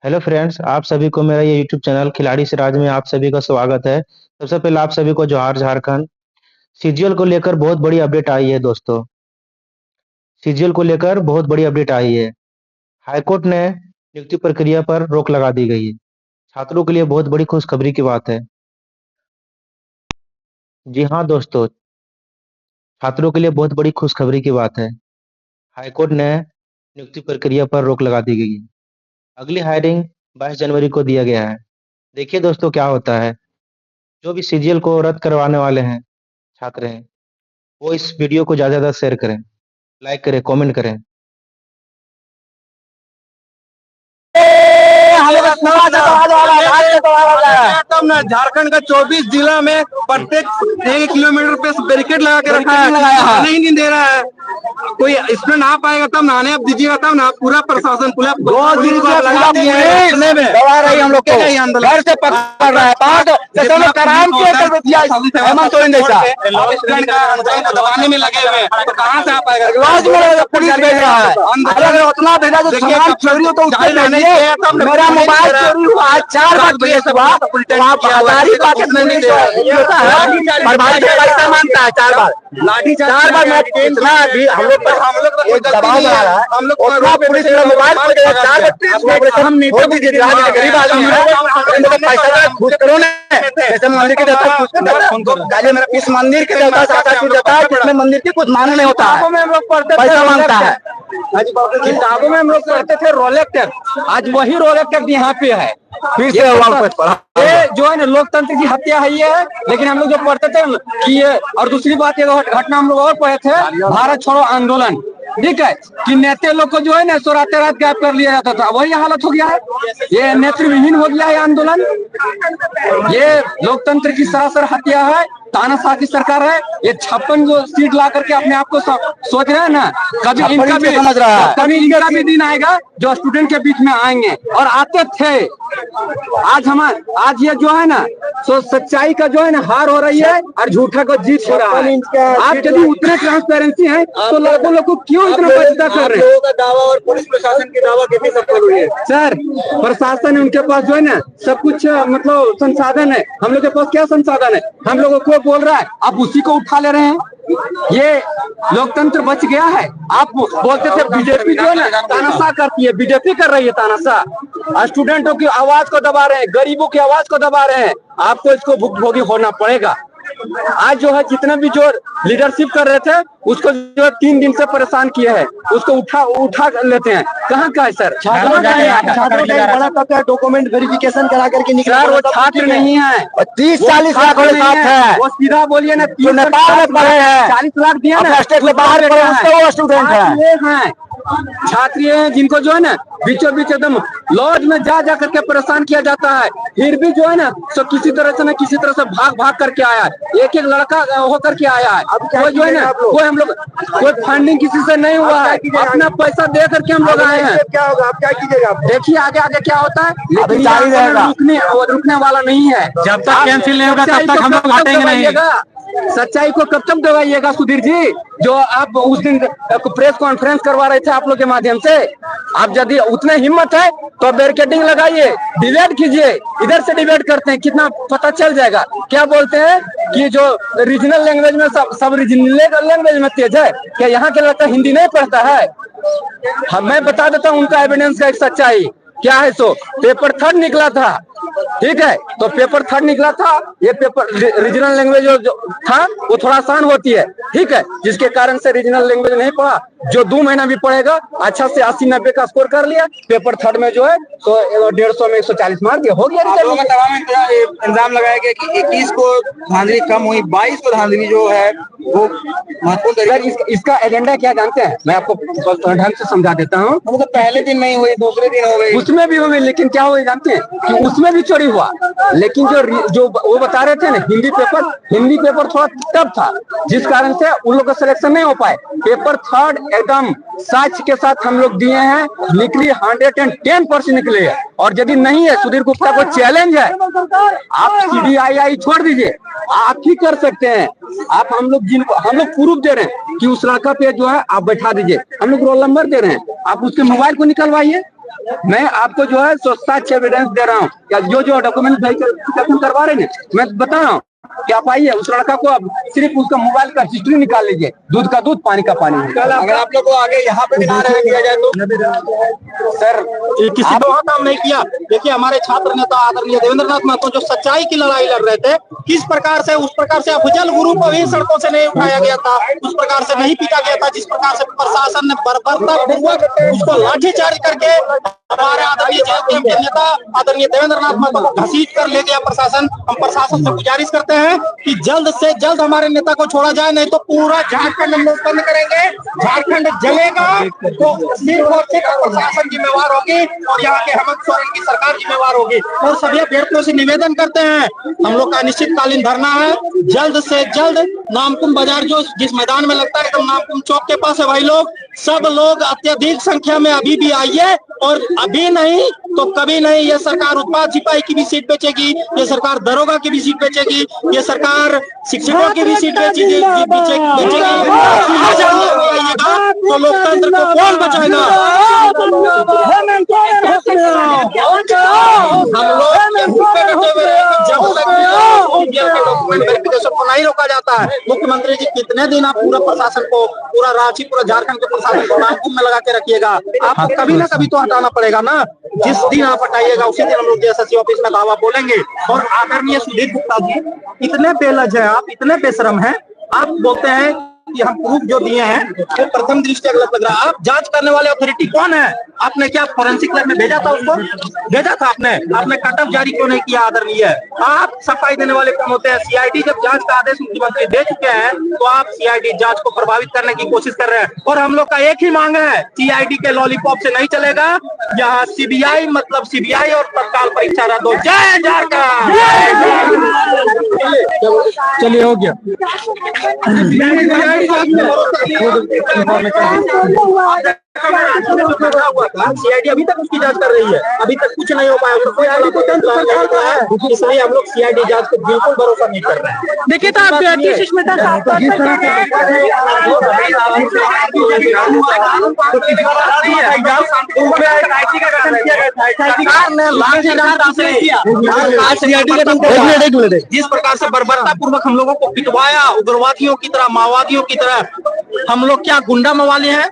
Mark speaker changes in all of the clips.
Speaker 1: Hello friends, आप सभी को मेरा ये यूट्यूब चैनल खिलाड़ी सिराज में आप सभी का स्वागत है। सबसे पहले आप सभी को जोहार झारखंड। सीजीएल को लेकर बहुत बड़ी अपडेट आई है दोस्तों। सीजीएल को लेकर बहुत बड़ी अपडेट आई है। हाईकोर्ट ने नियुक्ति प्रक्रिया पर रोक लगा दी गई है। छात्रों के लिए बहुत बड़ी खुशखबरी की बात है। जी हाँ दोस्तों, छात्रों के लिए बहुत बड़ी खुशखबरी की बात है। हाईकोर्ट ने नियुक्ति प्रक्रिया पर रोक लगा दी गई है। अगली हायरिंग 22 जनवरी को दिया गया है। देखिए दोस्तों क्या होता है। जो भी सीजीएल को रद्द करवाने वाले हैं छात्र हैं, वो इस वीडियो को ज़्यादा से ज़्यादा शेयर करें, लाइक करें, कमेंट करें।
Speaker 2: तब ना झारखंड का 24 जिला में प्रत्येक 1 किलोमीटर पे बैरिकेड लगा के रखा है, नहीं दे रहा है कोई। इसमें ना पाएगा तब नहाने आप दीजिएगा, तब ना पूरा प्रशासन पूरा 2 दिन से दबा रही हम लोग को, घर से पकड़ रहा है दबाने में लगे हुए हैं। तो कहाँ से आ पाएगा? पुलिस भेज रहा है, उतना भेजा जो सामान चोरी हो तो उसके मेरा मोबाइल चोरी हुआ 4 बार पैसा मांगता है 4 बार लाठी 4 बार हम लोग पुलिस मोबाइल हम गरीब आदमी पैसा घूस करो ना। जैसे मंदिर के देवता मेरा इस मंदिर के देवता देता है, जिसमें मंदिर की कुछ मांग नहीं होता है, पैसा मांगता है। किताबों में हम लोग पढ़ते थे रोलेक्स टैक्स, आज वही रोलेक्स टैक्स यहाँ पे है फिर से। ये जो है ना लोकतंत्र की हत्या है ये है। लेकिन हम लोग जो पढ़ते थे कि ये, और दूसरी बात ये घटना हम लोग और पढ़े थे, भारत छोड़ो आंदोलन, ठीक है, कि नेता लोग को जो है ना सो रात गायब कर लिया जाता था, वही हालत हो गया है। ये नेतृविहीन हो गया है आंदोलन। ये लोकतंत्र की सरासर हत्या है, तानाशाह की सरकार है। ये 56 जो सीट ला करके अपने आप को सोच रहे हैं ना, कभी इनका भी समझ रहा है, कभी इनका भी दिन आएगा जो स्टूडेंट के बीच में आएंगे और आते थे। आज ये जो है ना सो सच्चाई का जो है ना हार हो रही है और झूठा को जीत हो रहा है। आप यदि उतने ट्रांसपेरेंसी हैं तो लोगों को क्यों इतना बचता कर रहे हैं? दावा और पुलिस प्रशासन की दावा कैसे सफल हुई है? सर, प्रशासन उनके पास जो है ना सब कुछ मतलब संसाधन है। हम लोग के पास क्या संसाधन है? हम लोगों को बोल रहा है, आप उसी को उठा ले रहे हैं। ये लोकतंत्र बच गया है। आप बोलते थे बीजेपी जो है ना तानाशाह करती है, बीजेपी कर रही है तानाशाह। स्टूडेंटों की आवाज को दबा रहे हैं, गरीबों की आवाज को दबा रहे हैं। आपको इसको भुगतभोगी होना पड़ेगा। आज जो है जितने भी जो लीडरशिप कर रहे थे उसको जो 3 दिन से परेशान किए हैं, उसको उठा लेते हैं। कहाँ का है सर? छात्रों डॉक्यूमेंट वेरिफिकेशन करा करके निकला। वो छात्र नहीं है, 30-40 लाख वाले साथ है। वो सीधा बोलिए ना, नेपाल में पढ़े हैं, 40 लाख दिया ना, स्टेट में बाहर वो स्टूडेंट है। छात्र हैं जिनको जो है ना बीचों बीच एकदम लॉज में जा करके परेशान किया जाता है, फिर भी जो है ना तो किसी तरह से भाग करके आया है। एक लड़का होकर के आया है। कोई जो है ना कोई फंडिंग किसी से नहीं हुआ है, अपना पैसा दे करके हम लोग आए हैं। क्या होगा? आप क्या कीजिएगा? देखिए आगे क्या होता है, लेकिन रुकने वाला नहीं है। जब तक कैंसिल नहीं होगा तब तक हम लोग हटेंगे नहीं। सच्चाई को कब तक दबाइएगा सुधीर जी? जो आप उस दिन प्रेस कॉन्फ्रेंस करवा रहे थे आप लोग के माध्यम से, आप यदि उतने हिम्मत है तो बैरिकेडिंग लगाइए, डिबेट कीजिए। इधर से डिबेट करते हैं, कितना पता चल जाएगा। क्या बोलते हैं कि जो रीजनल लैंग्वेज में सब रीजनल लैंग्वेज में तेज है, क्या यहाँ के लड़का हिंदी नहीं पढ़ता है? मैं बता देता हूँ उनका एविडेंस का एक सच्चाई क्या है। सो पेपर 3rd निकला था, ठीक है, तो पेपर 3rd निकला था। ये पेपर रीजनल लैंग्वेज जो था वो थोड़ा आसान होती है, ठीक है, जिसके कारण से रीजनल लैंग्वेज नहीं पढ़ा। जो 2 महीना भी पढ़ेगा अच्छा से 80-90 का स्कोर कर लिया, पेपर 3rd में जो है तो 150 में 140 मार दिया, हो गया। इल्जाम लगाया गया कि 21 को धांधली कम हुई, 22 को धांधली जो है वो महत्वपूर्ण। इसका एजेंडा क्या जानते हैं? मैं आपको ढंग से समझा देता हूँ। मतलब पहले दिन नहीं हुई, दूसरे दिन हो गई, उसमें भी हो गई, लेकिन क्या हुआ जानते हैं कि उसमें भी चोरी हुआ। लेकिन जो वो बता रहे थे ना हिंदी पेपर थोड़ा टफ था, जिस कारण से उन लोग का सिलेक्शन नहीं हो पाए। पेपर 3rd एकदम सच के साथ हम लोग दिए हैं, निकली 110% निकले है। और यदि नहीं है, सुधीर गुप्ता को चैलेंज है, आप CDII छोड़ दीजिए, आप ही कर सकते हैं। आप हम लोग प्रूफ दे रहे हैं कि उस लड़का पे जो है आप बैठा दीजिए, हम लोग रोल नंबर दे रहे हैं, आप उसके मोबाइल को निकलवाइए, मैं आपको जो है साक्ष्य एविडेंस दे रहा हूँ, या जो डॉक्यूमेंट वेरिफिकेशन करवा रहे हैं मैं बता रहा हूँ कि आप आइए, उस लड़का को अब सिर्फ उसका मोबाइल का हिस्ट्री निकाल लीजिए, दूध का दूध पानी का पानी।
Speaker 3: अगर आप लोग को आगे यहाँ पे भी ना रहने दिया जाए तो
Speaker 2: सर
Speaker 3: किसी को काम नहीं किया। देखिए हमारे छात्र नेता आदरणीय देवेंद्र नाथ महतो जो सच्चाई की लड़ाई लड़ रहे थे, किस प्रकार से उस प्रकार से अफजल गुरु को भी सड़कों से नहीं उठाया गया था, उस प्रकार से नहीं पीटा गया था, जिस प्रकार से प्रशासन ने बर्बरतापूर्वक उसको लाठीचार्ज करके हमारे आदरणीय जेएसडीएम के नेता आदरणीय देवेंद्र नाथ महतो को घसीट कर ले गया प्रशासन। हम प्रशासन से गुजारिश करते हैं कि जल्द से जल्द हमारे नेता को छोड़ा जाए, नहीं तो पूरा झारखंड हम लोग बंद करेंगे, झारखंड जलेगा तो सिर्फ और सिर्फ प्रशासन जिम्मेवार होगी और यहाँ के हेमंत सोरेन की सरकार जिम्मेवार होगी। और सभी अभ्यर्थियों से निवेदन करते हैं, हम लोग का अनिश्चितकालीन धरना है, जल्द से जल्द नामकुम बाजार जो जिस मैदान में लगता है एकदम नामकुम चौक के पास है भाई लोग, सब लोग अत्यधिक संख्या में अभी भी आइए, और अभी नहीं तो कभी नहीं ये सरकार उत्पाद सिपाही की भी सीट बेचेगी, ये सरकार दरोगा की भी सीट बेचेगी, ये सरकार शिक्षकों की भी सीट बेचेगी। तो लोकतंत्र को कौन बचाएगा? वेरिफिकेशन को नहीं रोका जाता है। मुख्यमंत्री जी कितने दिन आप पूरा प्रशासन को, पूरा रांची, पूरा झारखंड के प्रशासन को नामकुम में लगा के रखिएगा? आपको कभी ना कभी तो हटाना पड़ेगा ना। जिस दिन आप हटाइएगा उसी दिन हम लोग एसएससी ऑफिस में दावा बोलेंगे। और आदरणीय सुधीर गुप्ता जी, इतने बेलज है आप, इतने बेशरम हैं, आप बोलते हैं कि हम प्रूफ जो दिए हैं वो प्रथम दृष्टया गलत लग रहा है। आप जांच करने वाले अथॉरिटी कौन है? आपने क्या फोरेंसिक लैब में भेजा था? उसको भेजा था आपने कट ऑफ जारी क्यों नहीं किया? आदरणीय आप सफाई देने वाले कौन होते हैं? सीआईडी जब जांच का आदेश मुख्यमंत्री दे चुके हैं तो आप सीआईडी जांच को प्रभावित करने की कोशिश कर रहे हैं। और हम लोग का एक ही मांग है, सीआईडी के लॉलीपॉप से नहीं चलेगा, यहाँ सीबीआई मतलब सीबीआई और तत्काल परीक्षा रद्द हो। जय झारखंड।
Speaker 1: चलिए हो गया।
Speaker 3: सीआईडी अभी तक उसकी जांच कर रही है, अभी तक कुछ नहीं हो पाया, इसलिए हम लोग सीआईडी जांच को बिल्कुल भरोसा नहीं कर रहे हैं।
Speaker 2: देखिए तो आप
Speaker 3: जिस प्रकार से बर्बरता पूर्वक हम लोगों को पिटवाया, उग्रवादियों की तरह, माओवादियों की तरह, हम लोग क्या गुंडा मवाली हैं?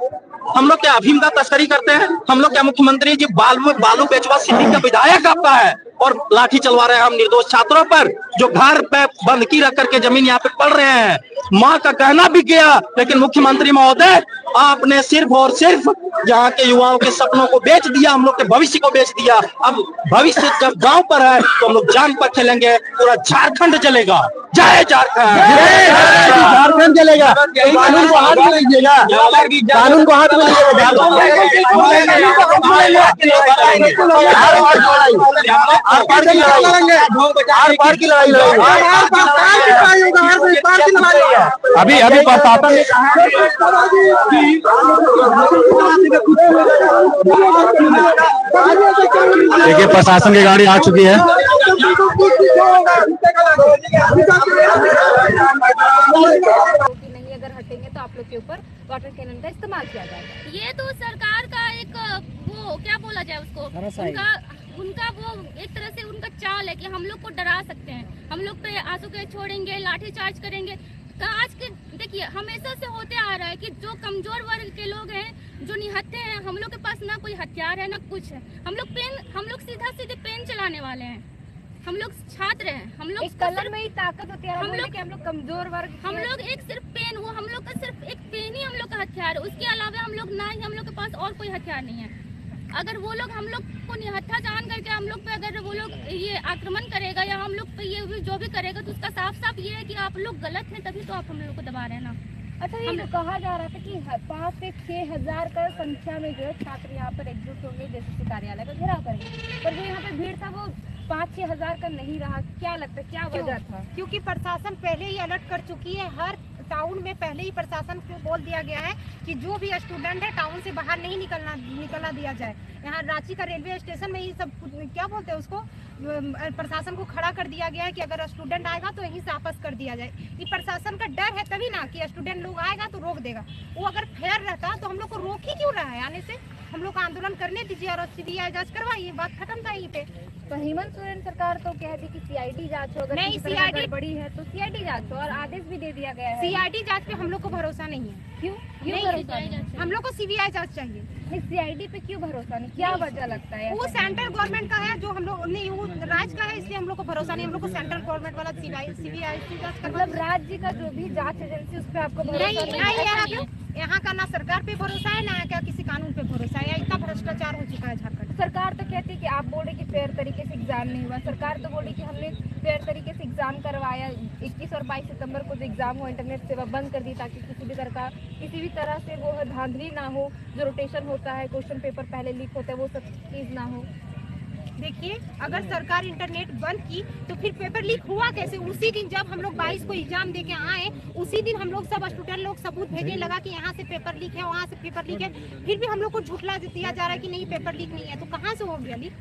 Speaker 3: हम लोग क्या अफीम का तस्करी करते हैं? हम लोग क्या मुख्यमंत्री जी बालू बेचवा सिटी का विधायक आपका है और लाठी चलवा रहे हैं हम निर्दोष छात्रों पर जो घर पे बंदकी रख करके जमीन यहाँ पे पढ़ रहे हैं। माँ का कहना भी गया, लेकिन मुख्यमंत्री महोदय आपने सिर्फ और सिर्फ यहाँ के युवाओं के सपनों को बेच दिया, हम लोग के भविष्य को बेच दिया। अब भविष्य जब गांव पर है तो हम लोग जान पर खेलेंगे, पूरा झारखंड जलेगा। जय झारखंड।
Speaker 1: झारखंड चलेगा। कानून को हाथ में लीजिएगा, कानून को हाथ में लीजिएगा।
Speaker 2: अभी प्रशासन देखिए प्रशासन की गाड़ी आ चुकी है।
Speaker 4: नहीं अगर हटेंगे तो आप लोग के ऊपर वाटर कैनन का इस्तेमाल किया जाएगा। ये तो सरकार का एक वो क्या बोला जाए उसको, उनका वो एक तरह से उनका चाल है कि हम लोग को डरा सकते हैं, हम लोग पे आंसू गैस छोड़ेंगे, लाठी चार्ज करेंगे। आज के देखिए हमेशा से होते आ रहा है कि जो कमजोर वर्ग के लोग हैं, जो निहत्थे हैं, हम लोग के पास ना कोई हथियार है ना कुछ है। हम लोग सीधा सीधे पेन चलाने वाले हैं, हम लोग छात्र हैं, हम लोग इस कलर में ही ताकत होती है। हम लोग कमजोर वर्ग, हम लोग एक सिर्फ पेन, वो हम लोग का सिर्फ एक पेन ही हम लोग का हथियार है, उसके अलावा हम लोग ना ही, हम लोग के पास और कोई हथियार नहीं है। अगर वो लोग हम लोग को निहत्था जान करके हम लोग पे अगर वो लोग ये आक्रमण करेगा या हम लोग पे ये जो भी करेगा, तो उसका साफ साफ ये है कि आप लोग गलत हैं, तभी तो आप हम लोग को दबा रहे हैं ना। अच्छा, ये जो कहा जा रहा था कि 5 से 6,000 का संख्या में जो है छात्र यहाँ पर एकजुट होंगे, जैसे कार्यालय का घेराव करेंगे, पर जो यहाँ पे भीड़ था वो 5-6 हजार का नहीं रहा। क्या लगता है क्या वजह था?
Speaker 5: क्योंकि प्रशासन पहले ही अलर्ट कर चुकी है, हर टाउन में पहले ही प्रशासन को बोल दिया गया है कि जो भी स्टूडेंट है टाउन से बाहर नहीं निकलना दिया जाए। यहाँ रांची का रेलवे स्टेशन में ही सब क्या बोलते हैं उसको, प्रशासन को खड़ा कर दिया गया है कि अगर स्टूडेंट आएगा तो यहीं से वापस कर दिया जाए। ये प्रशासन का डर है तभी ना कि स्टूडेंट लोग आएगा तो रोक देगा। वो अगर फेयर रहता तो हम लोग को रोक ही क्यों रहा है आने से? हम लोग का आंदोलन करने दीजिए और सीबीआई जांच करवाइए, बात खत्म था यहीं पे।
Speaker 4: तो हेमंत सोरेन सरकार तो कहती कि सीआईडी जांच हो, अगर
Speaker 5: नहीं,
Speaker 4: किसी तरह
Speaker 5: CID
Speaker 4: गड़बड़ी है तो सीआईडी जांच हो, और आदेश भी दे दिया गया है।
Speaker 5: सीआईडी जांच पे हम लोग को भरोसा नहीं है।
Speaker 4: क्यों
Speaker 5: नहीं,
Speaker 4: भरोसा नहीं?
Speaker 5: हम लोग को सीबीआई जांच चाहिए।
Speaker 4: नहीं, सीआईडी पे क्यों भरोसा नहीं, क्या वजह लगता है?
Speaker 5: वो सेंट्रल गवर्नमेंट का है, जो हम लोग नहीं, वो राज्य का है, इसलिए हम लोग को भरोसा नहीं। हम लोग को सेंट्रल गवर्नमेंट वाला सीबीआई जांच करवा।
Speaker 4: मतलब राज्य का जो भी जांच एजेंसी उस पर आपको भरोसा
Speaker 5: नहीं, यहाँ का ना सरकार पे भरोसा है, ना क्या किसी कानून पे भरोसा है। इतना भ्रष्टाचार हो चुका है झारखंड।
Speaker 4: सरकार तो कहती है कि आप बोले कि फेयर तरीके से एग्जाम नहीं हुआ, सरकार तो बोली कि हमने फेयर तरीके से एग्जाम करवाया। 21 और 22 सितंबर को जो एग्जाम हुआ इंटरनेट सेवा बंद कर दी, ताकि किसी भी तरह से वो धांधली ना हो, जो रोटेशन होता है, क्वेश्चन पेपर पहले लीक होता है, वो सब चीज ना हो।
Speaker 5: देखिए, अगर सरकार इंटरनेट बंद की तो फिर पेपर लीक हुआ कैसे? उसी दिन जब हम लोग 22 को एग्जाम देके आए, उसी दिन हम लोग सब स्टूडेंट लोग सबूत भेजने लगा कि यहाँ से पेपर लीक है, वहाँ से पेपर लीक है। फिर भी हम लोग को झूठला दिया जा रहा है कि नहीं पेपर लीक नहीं है। तो कहाँ से हो गया लीक?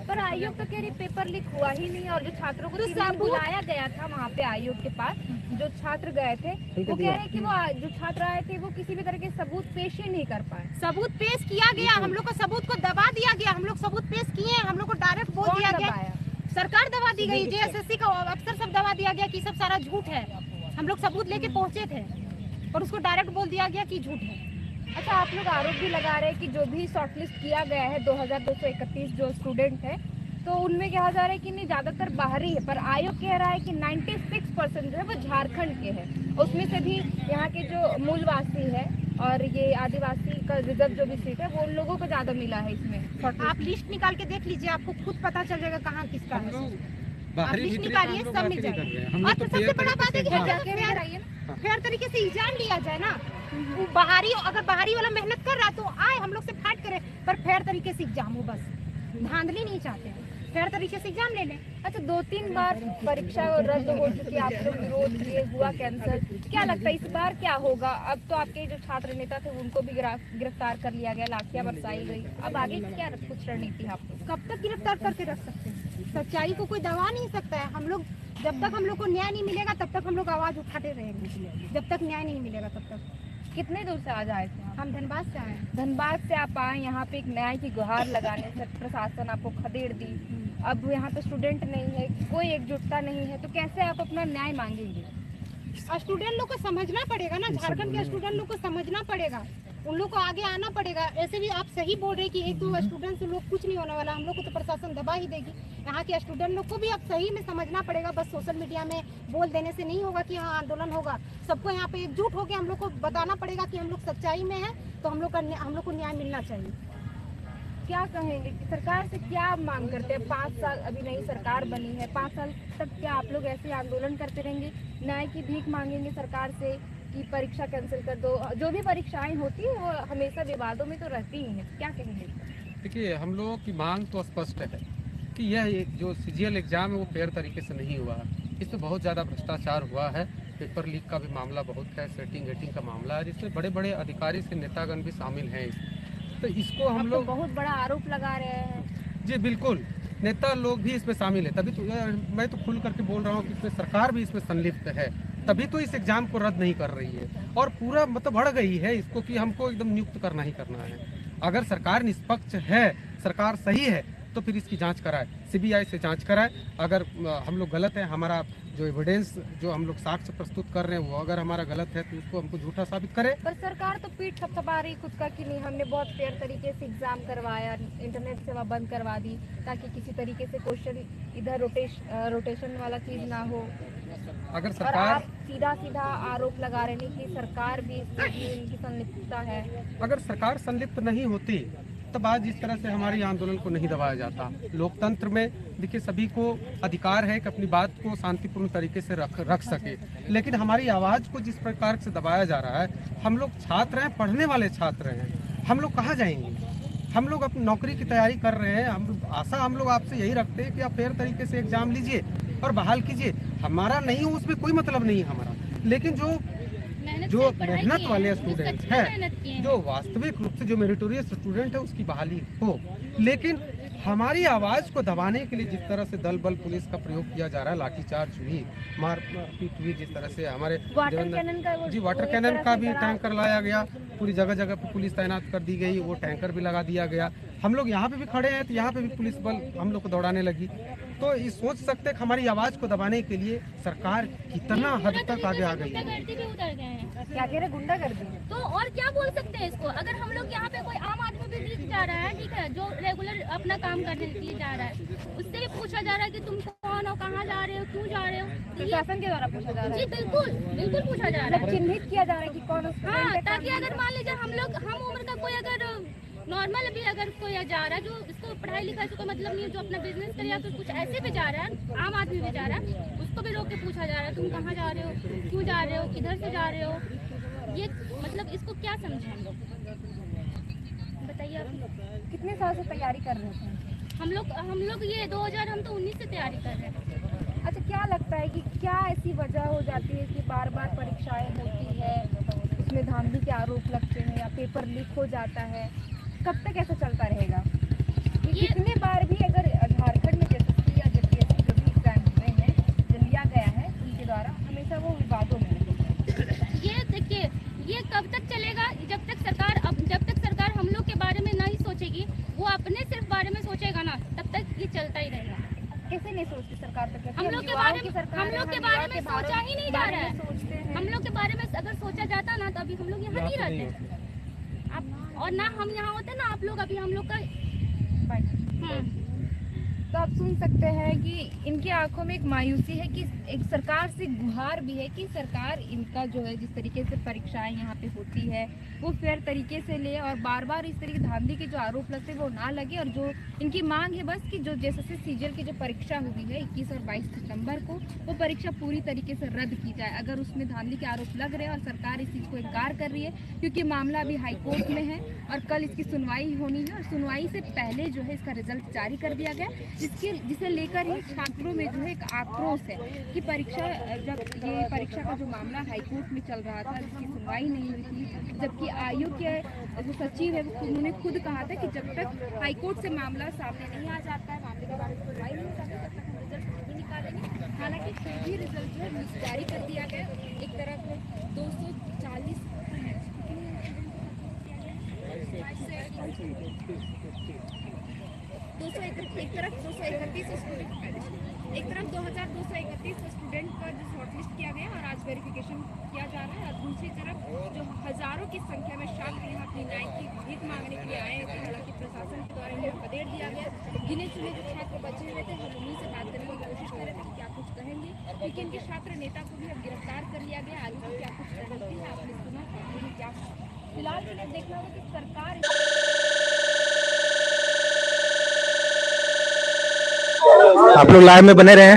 Speaker 4: पर आयोग तो कह रही पेपर लीक हुआ ही नहीं, और जो छात्रों को तो बुलाया गया था वहाँ पे आयोग के पास, जो छात्र गए थे वो कह रहे कि वो जो छात्र आए थे वो किसी भी तरह के सबूत पेश ही नहीं कर पाए।
Speaker 5: सबूत पेश किया गया, हम लोग को सबूत को दबा दिया गया। हम लोग सबूत पेश किए, हम लोग को डायरेक्ट बोल दिया गया, सरकार दबा दी गई, JSSC का अफसर सब दबा दिया गया कि सब सारा झूठ है। हम लोग सबूत लेके पहुँचे थे और उसको डायरेक्ट बोल दिया गया कि झूठ है।
Speaker 4: अच्छा, आप लोग आरोप भी लगा रहे हैं कि जो भी शॉर्टलिस्ट किया गया है 2231 जो स्टूडेंट है, तो उनमें कहा जा रहा है कि नहीं ज्यादातर बाहरी है, पर आयोग कह रहा है कि 96% जो है वो झारखंड के हैं। उसमें से भी यहाँ के जो मूलवासी है और ये आदिवासी का रिजर्व जो भी सीट है वो उन लोगों को ज्यादा मिला है इसमें।
Speaker 5: आप लिस्ट निकाल के देख लीजिए, आपको खुद पता चल जाएगा कहाँ किसका है। आप लिस्ट
Speaker 6: भीतरी
Speaker 5: निकालिए,
Speaker 6: काम लोग
Speaker 5: सब मिल
Speaker 6: आके नहीं
Speaker 5: जाएगा।
Speaker 6: कर रहे हैं।
Speaker 5: और तो सबसे बड़ा बात है कि फेयर तरीके से एग्जाम लिया जाए ना। वो बाहरी, अगर बाहरी वाला मेहनत कर रहा है तो आए हम लोग से फाइट करे, पर फेयर तरीके से एग्जाम हो, बस धांधली नहीं चाहते हैं, फेयर तरीके से एग्जाम ले लें।
Speaker 4: अच्छा, 2-3 बार परीक्षा रद्द हो चुकी, आप लोग विरोध किए, हुआ कैंसिल, क्या लगता है इस बार क्या होगा? अब तो आपके जो छात्र नेता थे उनको भी गिरफ्तार कर लिया गया, लाठियां बरसाई गई, अब आगे क्या कुछ रणनीति है आप लोग?
Speaker 5: कब तक गिरफ्तार करके रख सकते हैं? सच्चाई को कोई दबा नहीं सकता है। हम लोग जब तक हम लोग को न्याय नहीं मिलेगा तब तक हम लोग आवाज उठाते रहेंगे, जब तक न्याय नहीं मिलेगा तब तक।
Speaker 4: कितने दूर से आज आए थे आप?
Speaker 5: हम धनबाद से आए।
Speaker 4: धनबाद से आप आए यहाँ पे एक न्याय की गुहार लगाने से, प्रशासन आपको खदेड़ दी, अब यहाँ पे स्टूडेंट नहीं है, कोई एकजुटता नहीं है, तो कैसे आप अपना न्याय मांगेंगे?
Speaker 5: स्टूडेंट लोग को समझना पड़ेगा ना, झारखंड के स्टूडेंट लोग को समझना पड़ेगा, उन लोग को आगे आना पड़ेगा। ऐसे भी आप सही बोल रहे कि 1-2 स्टूडेंट से लोग कुछ नहीं होने वाला, हम लोग को तो प्रशासन दबा ही देगी। यहाँ के स्टूडेंट लोग को भी अब सही में समझना पड़ेगा, बस सोशल मीडिया में बोल देने से नहीं होगा कि हाँ आंदोलन होगा। सबको यहाँ पे एकजुट होकर हम लोग को बताना पड़ेगा कि हम लोग सच्चाई में हैं, तो हम लोग को न्याय मिलना चाहिए।
Speaker 4: क्या कहेंगे कि सरकार से क्या मांग करते हैं? 5 साल अभी नई सरकार बनी है, 5 साल तक क्या आप लोग ऐसे आंदोलन करते रहेंगे, न्याय की भीख मांगेंगे सरकार से कि परीक्षा कैंसिल कर दो? जो भी परीक्षाएं होती है वो हमेशा विवादों में तो रहती ही है, क्या कहेंगे?
Speaker 6: देखिए, हम लोगों की मांग तो स्पष्ट है कि यह एक जो CGL एग्जाम है वो फेयर तरीके से नहीं हुआ है, इसमें बहुत ज़्यादा भ्रष्टाचार हुआ है, पेपर लीक का भी मामला बहुत है, सेटिंग वेटिंग का मामला है, जिसमें बड़े बड़े अधिकारी से नेतागण भी शामिल हैं। तो इसको हम लोग
Speaker 4: बहुत बड़ा आरोप लगा रहे हैं।
Speaker 6: जी बिल्कुल, नेता लोग भी इसमें शामिल है, तभी तो मैं तो खुल करके बोल रहा हूँ कि इसमें सरकार भी इसमें संलिप्त है, तभी तो इस एग्जाम को रद्द नहीं कर रही है और पूरा मतलब बढ़ गई है इसको कि हमको एकदम नियुक्त करना ही करना है। अगर सरकार निष्पक्ष है, सरकार सही है, तो फिर इसकी जांच कराए, CBI से जांच कराए। अगर हम लोग गलत है, हमारा जो एविडेंस जो हम लोग साक्ष्य प्रस्तुत कर रहे हैं वो अगर हमारा गलत है तो उसको हमको झूठा साबित करे।
Speaker 4: पर सरकार तो पीठ थपथपा रही खुद का कि नहीं हमने बहुत फेयर तरीके से एग्जाम करवाया, इंटरनेट सेवा बंद करवा दी ताकि किसी तरीके से क्वेश्चन इधर रोटेशन वाला चीज ना हो।
Speaker 6: अगर
Speaker 4: और
Speaker 6: सरकार
Speaker 4: आप सीधा आरोप लगा रहे हैं कि सरकार भी इसमें इनकी संलिप्तता है।
Speaker 6: अगर सरकार संलिप्त नहीं होती तब आज इस तरह से हमारी आंदोलन को नहीं दबाया जाता। लोकतंत्र में देखिए सभी को अधिकार है कि अपनी बात को शांतिपूर्ण तरीके से रख सके, लेकिन हमारी आवाज़ को जिस प्रकार से दबाया जा रहा है, हम लोग छात्र हैं, पढ़ने वाले छात्र हैं, हम लोग कहाँ जाएंगे? हम लोग अपनी नौकरी की तैयारी कर रहे हैं, आशा हम लोग आपसे यही रखते हैं कि आप फेयर तरीके से एग्जाम लीजिए और बहाल कीजिए। हमारा नहीं हो उसमें कोई मतलब नहीं है हमारा, लेकिन जो मेहनत वाले स्टूडेंट हैं, जो वास्तविक रूप से जो मेरिटोरियस स्टूडेंट है उसकी बहाली हो। लेकिन हमारी आवाज़ को दबाने के लिए जिस तरह से दल बल पुलिस का प्रयोग किया जा रहा है, लाठीचार्ज हुई, मारपीट हुई, जिस तरह से हमारे
Speaker 4: वाटर कैनन का
Speaker 6: जी वाटर कैनन का भी टैंकर लाया गया, पूरी जगह जगह पे पुलिस तैनात कर दी गई, वो टैंकर भी लगा दिया गया। हम लोग यहाँ पे भी खड़े हैं तो यहाँ पे भी पुलिस बल हम लोग को दौड़ाने लगी। तो ये सोच सकते हैं कि हमारी आवाज़ को दबाने के लिए सरकार कितना हद तक आगे आ गई है।
Speaker 4: गुंडागर्दी भी उतर गए हैं।
Speaker 5: क्या कह रहे गुंडागर्दी?
Speaker 4: तो और क्या बोल सकते हैं इसको? अगर हम लोग यहाँ पे कोई आम आदमी भी दिख जा रहा है, ठीक है, जो रेगुलर अपना काम करने के लिए जा रहा है, उससे भी पूछा जा रहा है कि तुम कौन हो, कहाँ जा रहे हो, क्यों जा रहे हो।
Speaker 5: प्रशासन के द्वारा पूछा जा रहा
Speaker 4: जी बिल्कुल बिल्कुल पूछा जा रहा
Speaker 5: है,
Speaker 4: है।
Speaker 5: चिन्हित किया जा रहा है कि कौन
Speaker 4: हाँ, ताकि अगर मान लीजिए हम उम्र का कोई अगर नॉर्मल भी अगर कोई जा रहा है, जो इसको पढ़ाई लिखाई से कोई मतलब नहीं है, जो अपना बिजनेस करे या फिर कुछ ऐसे भी जा रहा है, आम आदमी भी जा रहा है, उसको भी रोक के पूछा जा रहा है तुम कहाँ जा रहे हो, क्यों जा रहे हो, किधर से जा रहे हो। ये मतलब इसको क्या समझे हम लोग, बताइए आप।
Speaker 5: कितने साल से तैयारी कर रहे थे?
Speaker 4: हम लोग ये 2019 से तैयारी कर रहे हैं।
Speaker 5: अच्छा, क्या लगता है कि क्या ऐसी वजह हो जाती है कि बार बार परीक्षाएं होती है, उसमें धांधली के आरोप लगते हैं या पेपर लीक हो जाता है, कब तक ऐसा चलता रहेगा? ये कितने बार भी अगर झारखंड में एसएससी या जेपीएससी जो भी एग्जाम हुए हैं, जो लिया गया है उनके द्वारा, हमेशा वो विवादों में
Speaker 4: ये देखिए, ये कब तक चलेगा? जब तक सरकार हम लोग के बारे में नहीं सोचेगी, वो अपने सिर्फ बारे में सोचेगा ना, तब तक ये चलता ही रहेगा।
Speaker 5: कैसे नहीं सोचती सरकार? तो
Speaker 4: हम लोग के बारे में सोचा ही नहीं जा रहा है। हम लोग के बारे में अगर सोचा जाता ना, तो अभी हम लोग यहाँ नहीं रहते। आप और ना हम यहाँ होते ना, आप लोग अभी हम लोग का
Speaker 5: तो आप सुन सकते हैं कि इनकी आंखों में एक मायूसी है कि एक सरकार से गुहार भी है कि सरकार इनका जो है जिस तरीके से परीक्षाएं यहाँ पे होती है वो फेयर तरीके से ले, और बार बार इस तरीके धांधली के जो आरोप लगते हैं वो ना लगे। और जो इनकी मांग है बस कि जो जैसे सीजीएल की जो परीक्षा हुई है 21 और 22 सितंबर को, वो परीक्षा पूरी तरीके से रद्द की जाए। अगर उसमें धांधली के आरोप लग रहे हैं और सरकार इस चीज़ को इनकार कर रही है, क्योंकि मामला अभी हाईकोर्ट में है और कल इसकी सुनवाई होनी है, और सुनवाई से पहले जो है इसका रिजल्ट जारी कर दिया गया, जिसे लेकर ही छात्रों में जो है एक आक्रोश है कि परीक्षा ये परीक्षा का जो मामला हाईकोर्ट में चल रहा था, जिसकी सुनवाई नहीं हुई थी, जबकि आयोग के जो सचिव है उन्होंने खुद कहा था कि जब तक हाईकोर्ट से मामला सामने नहीं आ जाता है, मामले के बारे में सुनवाई नहीं हो जाती, तब तक हम रिजल्ट नहीं निकालेंगे। हालांकि फिर भी रिजल्ट जो है जारी कर दिया गया। एक तरफ 240 एक तरफ 231 स्टूडेंट, एक तरफ 2231 स्टूडेंट का जो शॉर्टलिस्ट किया गया और आज वेरिफिकेशन किया जा रहा है, और दूसरी तरफ जो हजारों की संख्या में छात्र यहाँ अपनी न्याय की भीख मांगने के लिए आए थे। हालांकि प्रशासन के द्वारा इन्हें खदेड़ दिया गया। गिने चुने जो छात्र बचे हुए थे, हम उन्हीं से बात करने की कोशिश कर रहे थे कि क्या कुछ कहेंगे, लेकिन इनके छात्र नेता को भी अब गिरफ्तार कर लिया गया। आगे क्या कुछ रणनीति है आपने सुना, क्या फिलहाल के लिए देखना होगा कि सरकार
Speaker 1: आप लोग लाइव में बने रहे।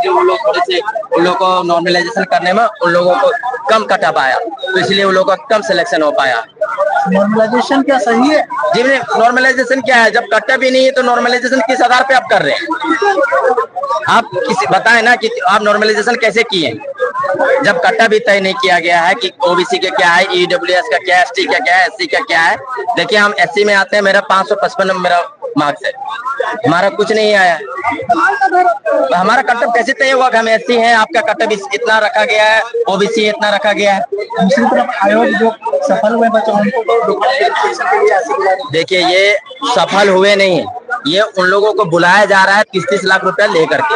Speaker 2: जो उन लोगों को नॉर्मलाइजेशन करने में उन लोगों को कम कटा पाया, तो इसलिए उन लोगों का कम सिलेक्शन हो पाया।
Speaker 3: नॉर्मलाइजेशन क्या सही है?
Speaker 2: जी नॉर्मलाइजेशन क्या है? जब कट्टा भी नहीं है तो नॉर्मलाइजेशन किस आधार पे आप कर रहे हैं? आप किसी बताएं ना कि आप नॉर्मलाइजेशन कैसे किए, जब कट्टा भी तय नहीं किया गया है कि ओबीसी का क्या है, ईडब्ल्यूएस का क्या है, एसटी का क्या है, एससी का क्या है। देखिए हम एससी में आते हैं, मेरा 555 मेरा मार्क्स है, हमारा कुछ नहीं आया। हमारा कट्टा कैसे तय हुआ कि हम एससी हैं, आपका कट्टा भी इतना रखा गया है, ओबीसी इतना रखा गया है।
Speaker 3: दूसरी तरफ आयोग जो सफल हुए बच्चों उनको
Speaker 2: देखिए ये सफल हुए नहीं, ये उन लोगों को बुलाया जा रहा है 30-30 लाख रुपया लेकर के,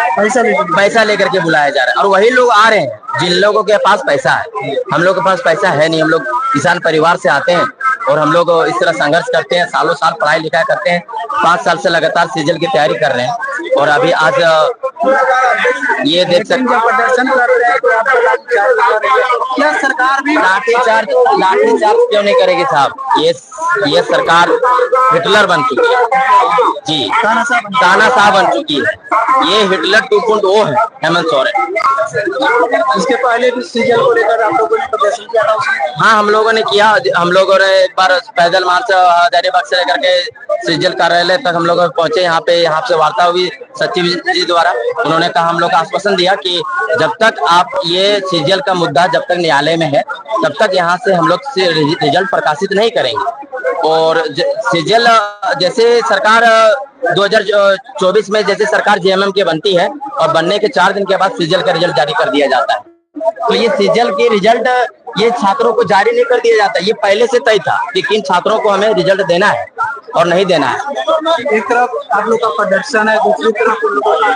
Speaker 2: पैसा लेकर के बुलाया जा रहा है, और वही लोग आ रहे हैं जिन लोगों के पास पैसा है। हम लोग के पास पैसा है नहीं, हम लोग किसान परिवार से आते हैं और हम लोग इस तरह संघर्ष करते हैं, सालों साल पढ़ाई लिखाई करते हैं, 5 साल से लगातार सीजल की तैयारी कर रहे हैं, और अभी आज ये देख सकते हैं
Speaker 3: प्रदर्शन कर रहे हैं, क्या सरकार भी
Speaker 2: लाठीचार्ज क्यों नहीं करेगी साहब? ये सरकार हिटलर बन चुकी है जी, तानाशाह बन चुकी है। ये हिटलर 2.0 है हेमंत सोरेन।
Speaker 3: इसके पहले भी सीजन को लेकर आप लोगों ने प्रदर्शन किया था?
Speaker 2: हाँ हम लोगों ने किया, हम लोगों ने एक बार पैदल मार्च हजारीबाग से लेकर के
Speaker 7: सीजीएल कार्यालय तक हम लोग पहुंचे। यहाँ से वार्ता हुई सचिव जी द्वारा। उन्होंने कहा, हम लोग का आश्वासन दिया कि जब तक आप ये सीजीएल का मुद्दा जब तक न्यायालय में है तब तक यहाँ से हम लोग से रिजल्ट प्रकाशित नहीं करेंगे। और सीजीएल जैसे सरकार 2024 में जैसे सरकार जेएमएम की बनती है और बनने के 4 दिन के बाद सीजीएल का रिजल्ट जारी कर दिया जाता है, तो ये सीजीएल की रिजल्ट ये छात्रों को जारी नहीं कर दिया जाता। ये पहले से तय था कि किन छात्रों को हमें रिजल्ट देना है और नहीं देना है।
Speaker 3: एक तरफ आप लोग का प्रदर्शन है, दूसरी तरफ उन लोगों का